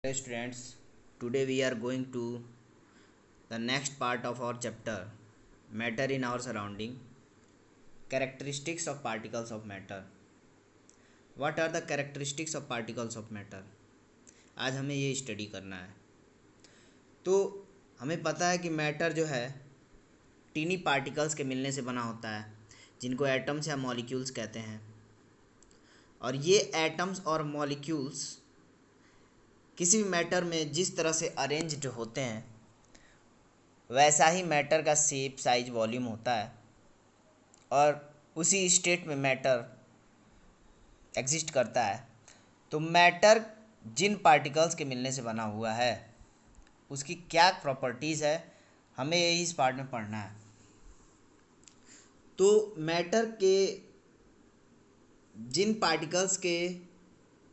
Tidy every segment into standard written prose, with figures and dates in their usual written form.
Hello students, today we are going to the next part of our chapter matter in our surrounding, characteristics of particles of matter. What are the characteristics of particles of matter? आज हमें ये study करना है। तो हमें पता है कि मैटर जो है टीनी पार्टिकल्स के मिलने से बना होता है जिनको एटम्स या मॉलिक्यूल्स कहते हैं। और ये एटम्स और मॉलिक्यूल्स किसी भी मैटर में जिस तरह से अरेंज्ड होते हैं वैसा ही मैटर का शेप साइज वॉल्यूम होता है और उसी स्टेट में मैटर एग्जिस्ट करता है। तो मैटर जिन पार्टिकल्स के मिलने से बना हुआ है उसकी क्या प्रॉपर्टीज़ है हमें यही इस पार्ट में पढ़ना है। तो मैटर के जिन पार्टिकल्स के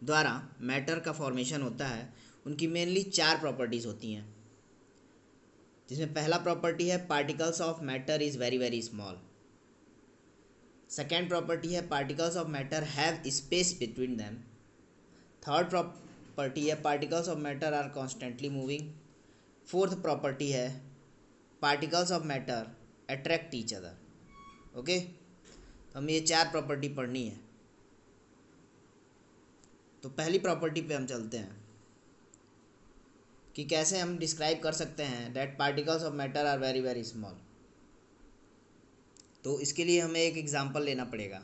द्वारा मैटर का फॉर्मेशन होता है उनकी मेनली चार प्रॉपर्टीज़ होती हैं, जिसमें पहला प्रॉपर्टी है particles of matter is very very small. Second property है particles of matter have space between them. Third property है particles of matter are constantly moving. Fourth property है particles of matter attract each other. Okay, तो हमें ये चार property पढ़नी है। तो पहली प्रॉपर्टी पे हम चलते हैं कि कैसे हम डिस्क्राइब कर सकते हैं that particles of matter are very very small. तो इसके लिए हमें एक एग्जांपल लेना पड़ेगा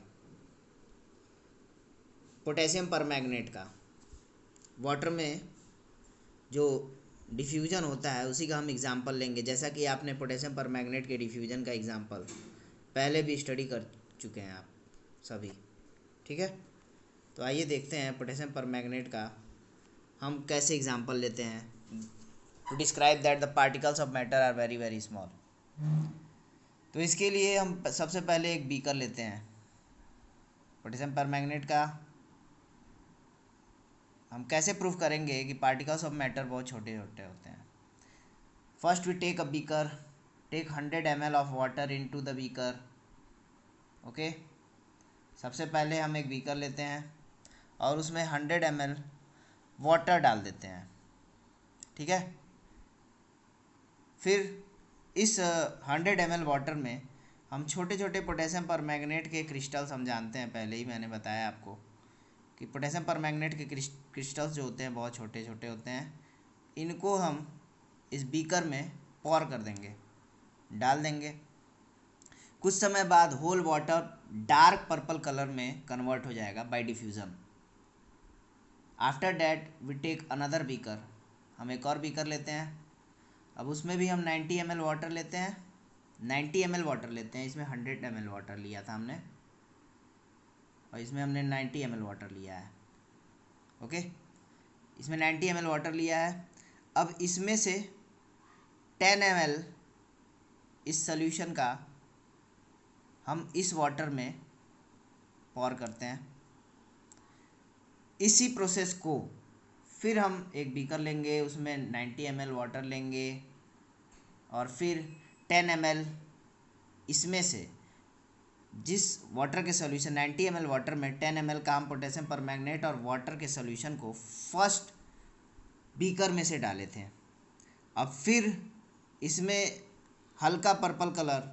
पोटेशियम परमैंगनेट का। वाटर में जो डिफ्यूजन होता है उसी का हम एग्जांपल लेंगे, जैसा कि आपने पोटेशियम परमैंगनेट के डिफ्यूजन का एग्जांपल पहले भी स्टडी कर चुके हैं आप सभी। ठीक है, तो आइए देखते हैं पोटेशियम परमैंगनेट का हम कैसे एग्जांपल लेते हैं to describe that the particles of matter are very very small. तो इसके लिए हम सबसे पहले एक बीकर लेते हैं पोटेशियम परमैंगनेट का। हम कैसे प्रूव करेंगे कि पार्टिकल्स ऑफ मैटर बहुत छोटे छोटे होते हैं। First we take a beaker, take 100 ml of water into the beaker. Okay, सबसे पहले हम एक बीकर लेते हैं और उसमें 100 ml वाटर डाल देते हैं। ठीक है, फिर इस 100 ml वाटर में हम छोटे छोटे पोटेशियम परमैंगनेट के क्रिस्टल्स, हम जानते हैं पहले ही मैंने बताया आपको कि पोटेशियम परमैंगनेट के क्रिस्टल्स जो होते हैं बहुत छोटे छोटे होते हैं, इनको हम इस बीकर में पॉर कर देंगे, डाल देंगे। कुछ समय बाद whole water dark purple colour में कन्वर्ट हो जाएगा by diffusion. After that we take another beaker, हम एक और बीकर लेते हैं। अब उसमें भी हम 90 ml वाटर लेते हैं, 90 ml वाटर लेते हैं। इसमें 100 ml वाटर लिया था हमने और इसमें हमने 90 ml वाटर लिया है। ओके, इसमें 90 ml वाटर लिया है। अब इसमें से 10 ml इस सॉल्यूशन का हम इस वाटर में पॉर करते हैं। इसी प्रोसेस को फिर हम एक बीकर लेंगे, उसमें 90 ml वाटर लेंगे और फिर 10 ml इसमें से जिस वाटर के सॉल्यूशन 90 ml वाटर में 10 ml का हम पोटेशियम परमैंगनेट और वाटर के सॉल्यूशन को फर्स्ट बीकर में से डाले थे। अब फिर इसमें हल्का पर्पल कलर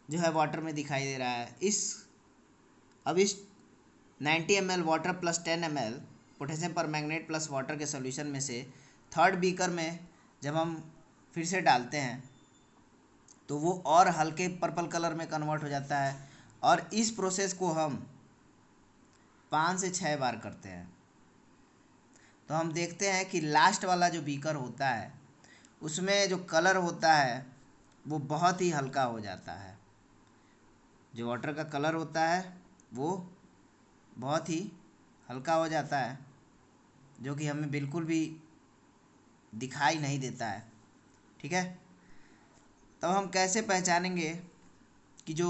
जो है वाटर में दिखाई दे रहा है। अब इस 90 ml water plus 10 ml potassium permanganate plus water के सॉल्यूशन में से थर्ड बीकर में जब हम फिर से डालते हैं तो वो और हल्के पर्पल कलर में कन्वर्ट हो जाता है। और इस प्रोसेस को हम 5 से 6 बार करते हैं। तो हम देखते हैं कि लास्ट वाला जो बीकर होता है उसमें जो कलर होता है वो बहुत ही हल्का हो जाता है। जो वाटर का कलर होता है वो बहुत ही हल्का हो जाता है, जो कि हमें बिल्कुल भी दिखाई नहीं देता है। ठीक है, तो हम कैसे पहचानेंगे कि जो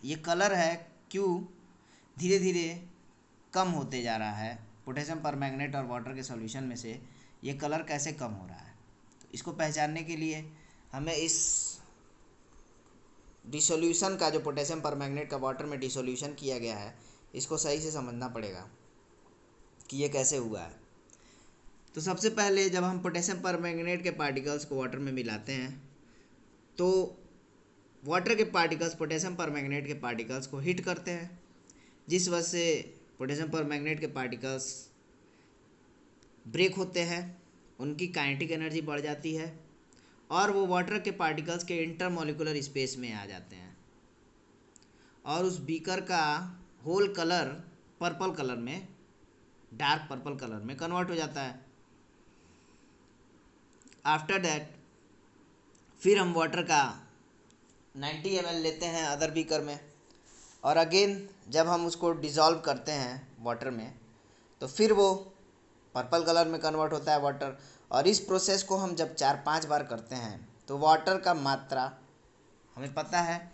ये कलर है क्यों धीरे धीरे कम होते जा रहा है, पोटेशियम परमैंगनेट और वाटर के सॉल्यूशन में से ये कलर कैसे कम हो रहा है। तो इसको पहचानने के लिए हमें इस डिसोल्यूशन का, जो पोटेशियम परमैंगनेट का वाटर में डिसोल्यूशन किया गया है, इसको सही से समझना पड़ेगा कि ये कैसे हुआ है। तो सबसे पहले जब हम पोटेशियम परमैंगनेट के पार्टिकल्स को वाटर में मिलाते हैं तो वाटर के पार्टिकल्स पोटेशियम परमैंगनेट के पार्टिकल्स को हिट करते हैं, जिस वजह से पोटेशियम परमैंगनेट के पार्टिकल्स ब्रेक होते हैं, उनकी काइनेटिक एनर्जी बढ़ जाती है और वो वाटर के पार्टिकल्स के इंटरमॉलिक्यूलर स्पेस में आ जाते हैं और उस बीकर का होल कलर पर्पल कलर में, डार्क पर्पल कलर में कन्वर्ट हो जाता है। आफ्टर दैट फिर हम वाटर का 90 ml लेते हैं अदर बीकर में और अगेन जब हम उसको डिज़ोल्व करते हैं वाटर में तो फिर वो पर्पल कलर में कन्वर्ट होता है वाटर। और इस प्रोसेस को हम जब 4-5 बार करते हैं तो वाटर का मात्रा, हमें पता है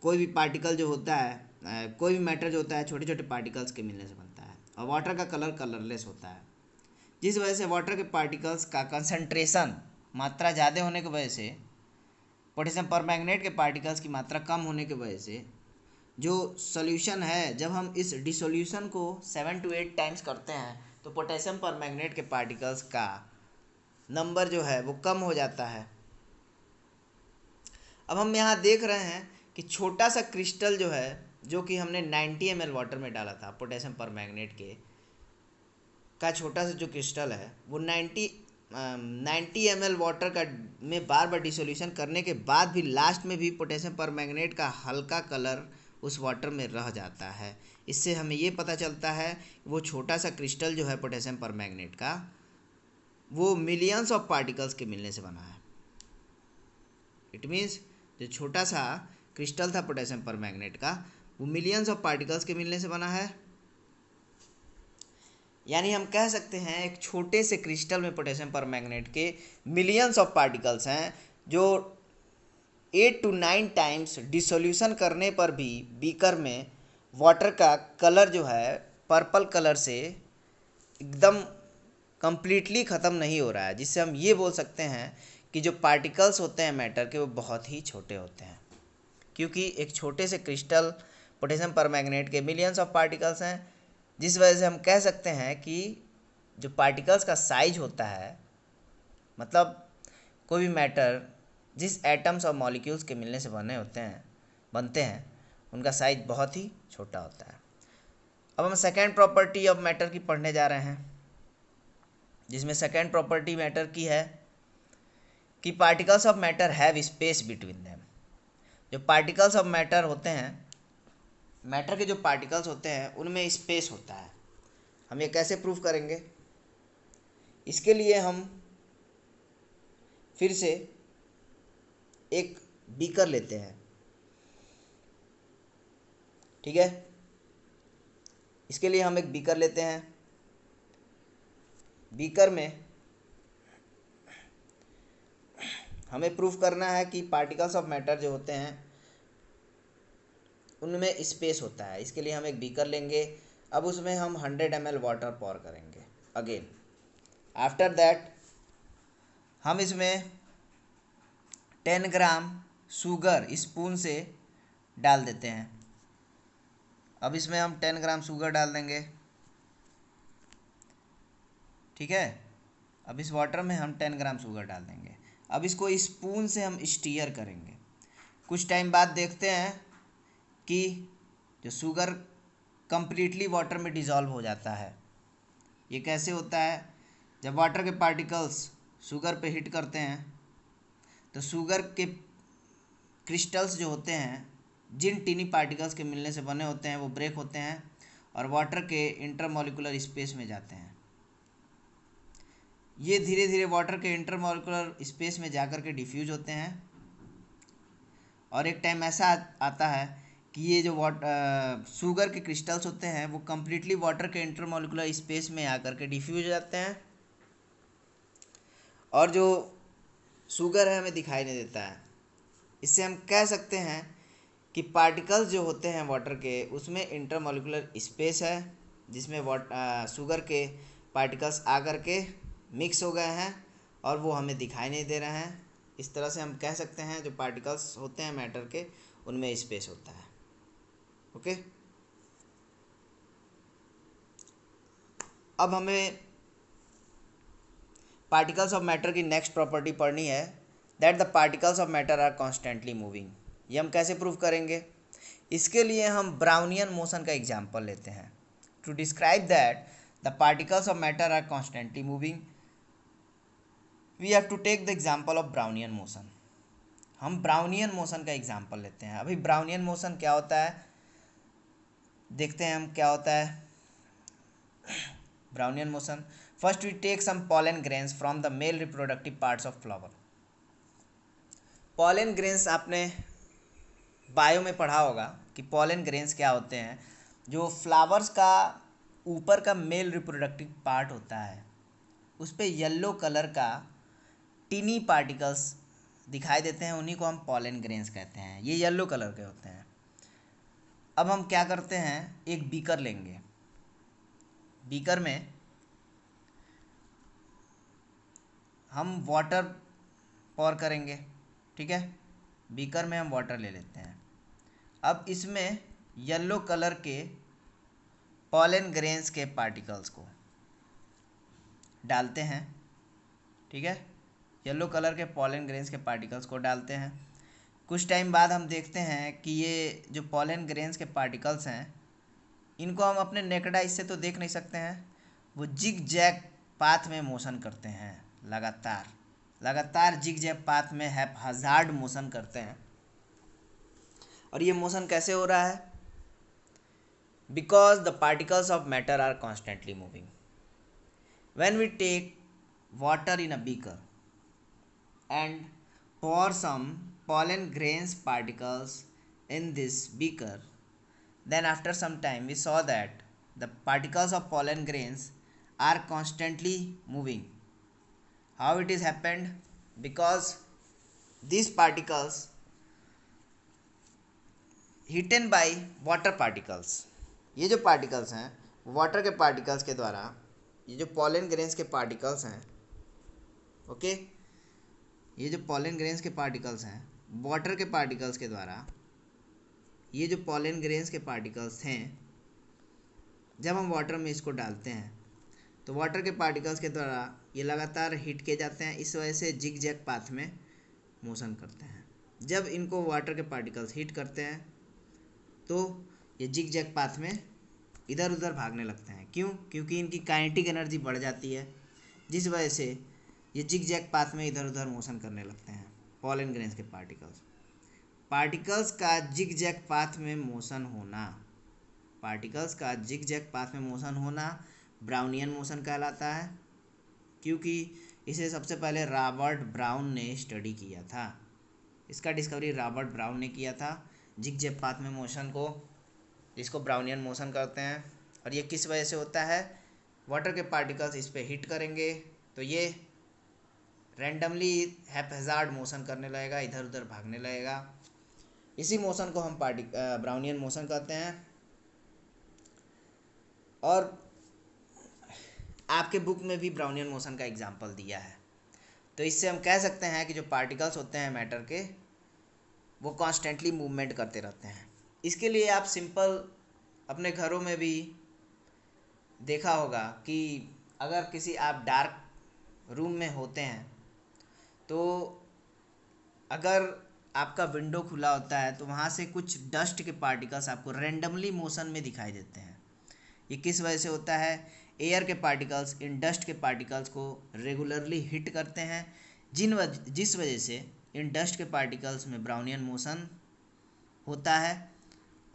कोई भी पार्टिकल जो होता है, कोई भी मैटर जो होता है छोटे छोटे पार्टिकल्स के मिलने से बनता है और वाटर का कलर कलरलेस होता है, जिस वजह से वाटर के पार्टिकल्स का कंसंट्रेशन मात्रा ज़्यादा होने की वजह से पोटेशियम परमैंगनेट के पार्टिकल्स की मात्रा कम होने की वजह से जो सॉल्यूशन है, जब हम इस डिसोल्यूशन को 7 to 8 टाइम्स करते हैं तो पोटेशियम परमैंगनेट के पार्टिकल्स का नंबर जो है वो कम हो जाता है। अब हम यहाँ देख रहे हैं कि छोटा सा क्रिस्टल जो है, जो कि हमने 90 ml वाटर में डाला था पोटेशियम परमैंगनेट के का छोटा सा जो क्रिस्टल है वो 90 ml वाटर का में बार बार डिसोल्यूशन करने के बाद भी लास्ट में भी पोटेशियम परमैंगनेट का हल्का कलर उस वाटर में रह जाता है। इससे हमें ये पता चलता है वो छोटा सा क्रिस्टल जो है पोटेशियम परमैंगनेट का वो मिलियंस ऑफ पार्टिकल्स के मिलने से बना है। इट मीन्स जो छोटा सा क्रिस्टल था पोटेशियम परमैंगनेट का वो मिलियंस ऑफ पार्टिकल्स के मिलने से बना है। यानी हम कह सकते हैं एक छोटे से क्रिस्टल में पोटेशियम परमैंगनेट के मिलियंस ऑफ पार्टिकल्स हैं, जो 8 to 9 टाइम्स डिसोल्यूशन करने पर भी बीकर में वाटर का कलर जो है पर्पल कलर से एकदम कंप्लीटली ख़त्म नहीं हो रहा है, जिससे हम ये बोल सकते हैं कि जो पार्टिकल्स होते हैं मैटर के वो बहुत ही छोटे होते हैं, क्योंकि एक छोटे से क्रिस्टल पोटेशियम परमैंगनेट के मिलियंस ऑफ पार्टिकल्स हैं, जिस वजह से हम कह सकते हैं कि जो पार्टिकल्स का साइज होता है, मतलब कोई भी मैटर जिस एटम्स और मॉलिक्यूल्स के मिलने से बनते हैं उनका साइज बहुत ही छोटा होता है। अब हम सेकेंड प्रॉपर्टी ऑफ मैटर की पढ़ने जा रहे हैं, जिसमें सेकेंड प्रॉपर्टी मैटर की है कि particles of matter have space between them. जो पार्टिकल्स ऑफ मैटर होते हैं, मैटर के जो पार्टिकल्स होते हैं उनमें स्पेस होता है। हम ये कैसे प्रूव करेंगे? इसके लिए हम फिर से एक बीकर लेते हैं, ठीक है। इसके लिए हम एक बीकर लेते हैं। बीकर में हमें प्रूफ करना है कि पार्टिकल्स ऑफ मैटर जो होते हैं उनमें स्पेस होता है। इसके लिए हम एक बीकर लेंगे। अब उसमें हम 100 ml वाटर पॉर करेंगे। अगेन आफ्टर दैट हम इसमें 10 ग्राम शुगर स्पून से डाल देते हैं। अब इसमें हम 10 ग्राम शुगर डाल देंगे, ठीक है। अब इस वाटर में हम 10 ग्राम शुगर डाल देंगे। अब इसको स्पून से हम स्टीयर करेंगे। कुछ टाइम बाद देखते हैं कि जो शुगर कंप्लीटली वाटर में डिज़ोल्व हो जाता है। ये कैसे होता है? जब वाटर के पार्टिकल्स शुगर पे हिट करते हैं तो शुगर के क्रिस्टल्स जो होते हैं, जिन टीनी पार्टिकल्स के मिलने से बने होते हैं, वो ब्रेक होते हैं और वाटर के इंटरमॉलिक्यूलर स्पेस में जाते हैं। ये धीरे धीरे वाटर के इंटरमॉलिक्यूलर स्पेस में जाकर के डिफ्यूज होते हैं और एक टाइम ऐसा आता है कि ये जो शुगर के क्रिस्टल्स होते हैं वो कम्प्लीटली वाटर के इंटरमॉलिक्यूलर स्पेस में आकर के डिफ्यूज हो जाते हैं और जो शुगर है हमें दिखाई नहीं देता है। इससे हम कह सकते हैं कि पार्टिकल्स जो होते हैं वाटर के, उसमें इंटरमॉलिक्यूलर स्पेस है, जिसमें शुगर के पार्टिकल्स आकर के मिक्स हो गए हैं और वो हमें दिखाई नहीं दे रहे हैं। इस तरह से हम कह सकते हैं जो पार्टिकल्स होते हैं मैटर के उनमें स्पेस होता है। ओके, अब हमें पार्टिकल्स ऑफ मैटर की नेक्स्ट प्रॉपर्टी पढ़नी है, that the particles of matter are constantly moving. ये हम कैसे प्रूव करेंगे? इसके लिए हम ब्राउनियन मोशन का एग्जाम्पल लेते हैं। To describe that the particles of matter are constantly moving we have to take the example of Brownian motion. हम ब्राउनियन मोशन का एग्जाम्पल लेते हैं। अभी ब्राउनियन मोशन क्या होता है देखते हैं हम क्या होता है Brownian motion. First we take some pollen grains from the male reproductive parts of flower. Pollen grains आपने बायो में पढ़ा होगा कि पॉलन ग्रेन्स क्या होते हैं। जो फ्लावर्स का ऊपर का मेल रिप्रोडक्टिव पार्ट होता है उस पर येलो कलर का टीनी पार्टिकल्स दिखाई देते हैं, उन्हीं को हम पॉलन ग्रेन्स कहते हैं। ये येलो कलर के होते हैं। अब हम क्या करते हैं, एक बीकर लेंगे। बीकर में हम वाटर पॉर करेंगे, ठीक है। बीकर में हम वाटर ले लेते हैं। अब इसमें येलो कलर के पॉलन ग्रेन्स के पार्टिकल्स को डालते हैं, ठीक है। येलो कलर के पॉलन ग्रेन्स के पार्टिकल्स को डालते हैं। कुछ टाइम बाद हम देखते हैं कि ये जो पॉलन ग्रेन्स के पार्टिकल्स हैं इनको हम अपने नेकेड आई से तो देख नहीं सकते हैं, वो जिग जैग पाथ में मोशन करते हैं। लगातार जिग जैग पाथ में हैप्पैजार्ड मोशन करते हैं। और ये मोशन कैसे हो रहा है? Because the particles of matter are constantly moving. When we take water in a beaker and pour some pollen grains particles in this beaker, then after some time we saw that the particles of pollen grains are constantly moving. How it is happened? Because these particles hidden by water particles, ये जो particles हैं water के particles के द्वारा, ये जो pollen grains के particles हैं, ओके, ये जो पॉलन ग्रेन्स के पार्टिकल्स हैं वाटर के पार्टिकल्स के द्वारा, ये जो पॉलन ग्रेन्स के पार्टिकल्स हैं जब हम वाटर में इसको डालते हैं तो वाटर के पार्टिकल्स के द्वारा ये लगातार हिट किए जाते हैं। इस वजह से जिग जैग पाथ में मोशन करते हैं। जब इनको वाटर के पार्टिकल्स हिट करते हैं तो ये जिग जैग पाथ में इधर उधर भागने लगते हैं। क्यों? क्योंकि इनकी काइनेटिक एनर्जी बढ़ जाती है, जिस वजह से ये जिग जैग पाथ में इधर उधर मोशन करने लगते हैं। पॉलन ग्रेन्स के पार्टिकल्स का जिग जैग पाथ में मोशन होना ब्राउनियन मोशन कहलाता है, क्योंकि इसे सबसे पहले रॉबर्ट ब्राउन ने स्टडी किया था। इसका डिस्कवरी रॉबर्ट ब्राउन ने किया था, जिग जैग पाथ में मोशन को, जिसको ब्राउनियन मोशन करते हैं। और ये किस वजह से होता है? वाटर के पार्टिकल्स इस पर हिट करेंगे तो ये रैंडमली हैप्पैजार्ड मोशन करने लगेगा, इधर उधर भागने लगेगा। इसी मोशन को हम ब्राउनियन मोशन कहते हैं। और आपके बुक में भी ब्राउनियन मोशन का एग्जाम्पल दिया है। तो इससे हम कह सकते हैं कि जो पार्टिकल्स होते हैं मैटर के वो कॉन्स्टेंटली मूवमेंट करते रहते हैं। इसके लिए आप सिंपल अपने घरों में भी देखा होगा कि अगर किसी आप डार्क रूम में होते हैं तो अगर आपका विंडो खुला होता है तो वहाँ से कुछ डस्ट के पार्टिकल्स आपको रैंडमली मोशन में दिखाई देते हैं। ये किस वजह से होता है? एयर के पार्टिकल्स इन डस्ट के पार्टिकल्स को रेगुलरली हिट करते हैं, जिस वजह से इन डस्ट के पार्टिकल्स में ब्राउनियन मोशन होता है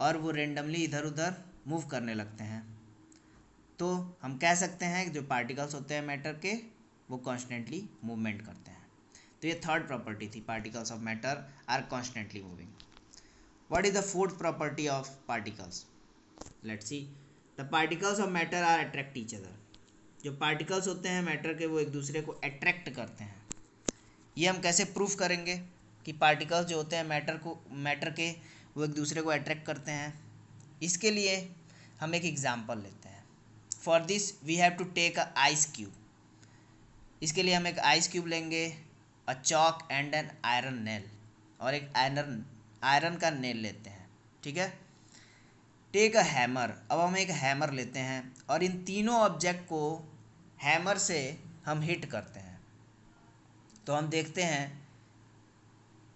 और वो रेंडमली इधर उधर मूव करने लगते हैं। तो हम कह सकते हैं कि जो पार्टिकल्स होते हैं मैटर के वो कॉन्स्टेंटली मूवमेंट करते हैं। तो ये थर्ड प्रॉपर्टी थी, particles of matter are constantly moving. What is the fourth property of particles? Let's see. The particles of matter are attract each other. जो पार्टिकल्स होते हैं मैटर के वो एक दूसरे को अट्रैक्ट करते हैं। ये हम कैसे प्रूफ करेंगे कि पार्टिकल्स जो होते हैं मैटर के वो एक दूसरे को अट्रैक्ट करते हैं? इसके लिए हम एक एग्जाम्पल लेते हैं। For this we have to take a ice cube. इसके लिए हम एक आइस क्यूब लेंगे, a chalk and an iron nail, और एक आयरन का नेल लेते हैं, ठीक है। Take a hammer. अब हम एक हैमर लेते हैं और इन तीनों ऑब्जेक्ट को हैमर से हम हिट करते हैं। तो हम देखते हैं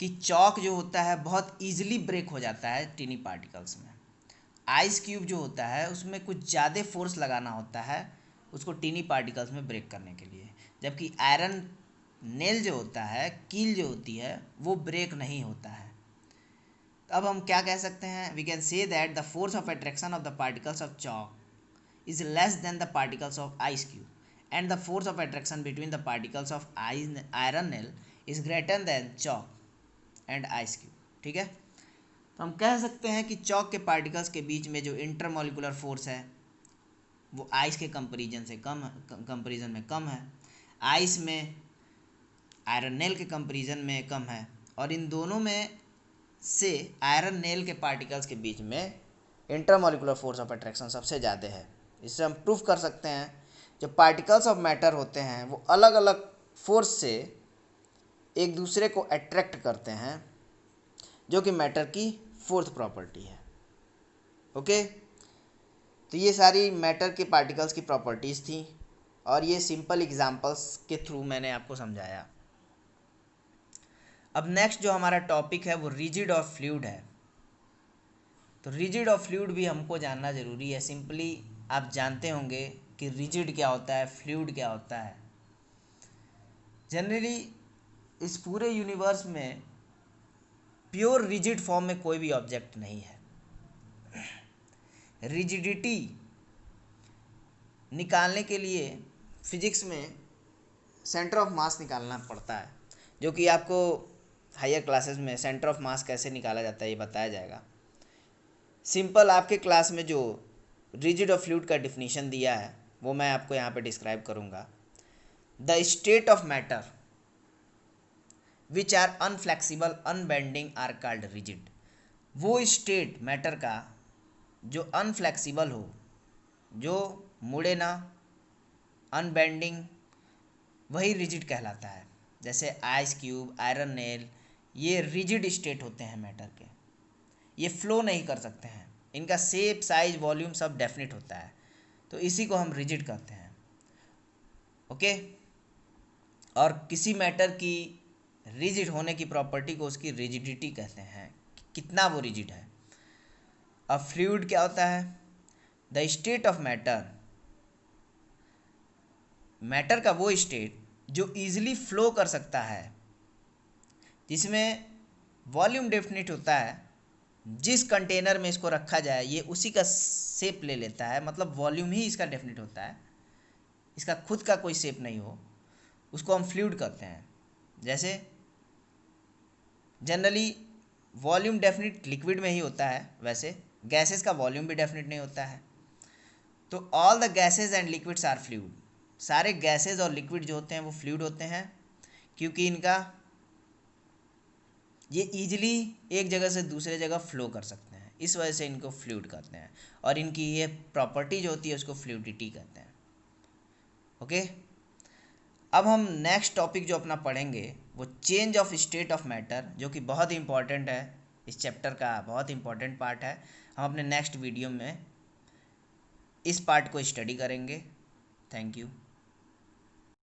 कि चॉक जो होता है बहुत ईजिली ब्रेक हो जाता है टीनी पार्टिकल्स में। आइस क्यूब जो होता है उसमें कुछ ज़्यादा फोर्स लगाना होता है उसको टीनी पार्टिकल्स में ब्रेक करने के लिए, जबकि आयरन नेल जो होता है, कील जो होती है, वो ब्रेक नहीं होता है। तो अब हम क्या कह सकते हैं, we can say that the force of attraction of the particles of chalk is less than the particles of ice cube and the force of attraction between the particles of iron nail is greater than chalk and ice cube। ठीक है, तो हम कह सकते हैं कि chalk के particles के बीच में जो इंटरमोलिकुलर फोर्स है वो आइस के कंपेरिजन में कम है, आइस में आयरन नेल के कंपेरिजन में कम है, और इन दोनों में से आयरन नेल के पार्टिकल्स के बीच में इंटरमोलिकुलर फोर्स ऑफ अट्रैक्शन सबसे ज़्यादा है। इससे हम प्रूफ कर सकते हैं जो पार्टिकल्स ऑफ मैटर होते हैं वो अलग अलग फोर्स से एक दूसरे को अट्रैक्ट करते हैं, जो कि मैटर की फोर्थ प्रॉपर्टी है। ओके, तो ये सारी मैटर के पार्टिकल्स की प्रॉपर्टीज़ थी और ये सिंपल एग्जांपल्स के थ्रू मैंने आपको समझाया। अब नेक्स्ट जो हमारा टॉपिक है वो रिजिड और फ्लूइड है। तो रिजिड और फ्लूइड भी हमको जानना ज़रूरी है। सिंपली आप जानते होंगे कि रिजिड क्या होता है, फ्लूइड क्या होता है। जनरली इस पूरे यूनिवर्स में प्योर रिजिड फॉर्म में कोई भी ऑब्जेक्ट नहीं है। रिजिडिटी निकालने के लिए फिजिक्स में सेंटर ऑफ मास निकालना पड़ता है, जो कि आपको हायर क्लासेस में सेंटर ऑफ मास कैसे निकाला जाता है ये बताया जाएगा। सिंपल आपके क्लास में जो रिजिड और फ्लूइड का डिफिनीशन दिया है वो मैं आपको यहाँ पे डिस्क्राइब करूँगा। The state of matter which are unflexible unbending are called rigid. वो स्टेट मैटर का जो अनफ्लेक्सिबल हो, जो मुड़े ना, अनबेंडिंग, वही रिजिड कहलाता है। जैसे आइस क्यूब, आयरन नेल, ये रिजिड स्टेट होते हैं मैटर के। ये फ्लो नहीं कर सकते हैं, इनका शेप, साइज, वॉल्यूम सब डेफिनेट होता है, तो इसी को हम रिजिड कहते हैं। ओके, और किसी मैटर की रिजिड होने की प्रॉपर्टी को उसकी रिजिडिटी कहते हैं, कितना वो रिजिड है। अब फ्लूइड क्या होता है, the state of matter, matter का वो स्टेट जो ईजिली फ्लो कर सकता है, जिसमें वॉल्यूम डेफिनेट होता है, जिस कंटेनर में इसको रखा जाए ये उसी का शेप ले लेता है, मतलब वॉल्यूम ही इसका डेफिनेट होता है, इसका खुद का कोई शेप नहीं हो, उसको हम फ्लूइड कहते हैं। जैसे जनरली वॉल्यूम डेफिनेट लिक्विड में ही होता है, वैसे गैसेस का वॉल्यूम भी डेफिनेट नहीं होता है। तो all the gases and liquids are fluid, सारे गैसेज और लिक्विड जो होते हैं वो फ्लूइड होते हैं, क्योंकि इनका ये ईजिली एक जगह से दूसरे जगह फ्लो कर सकते हैं, इस वजह से इनको फ्लूइड कहते हैं, और इनकी ये प्रॉपर्टी जो होती है उसको फ्लूइडिटी कहते हैं। ओके, अब हम नेक्स्ट टॉपिक जो अपना पढ़ेंगे वो change of state of matter, जो कि बहुत ही इंपॉर्टेंट है, इस चैप्टर का बहुत इंपॉर्टेंट पार्ट है। हम अपने नेक्स्ट वीडियो में इस पार्ट को स्टडी करेंगे। Thank you.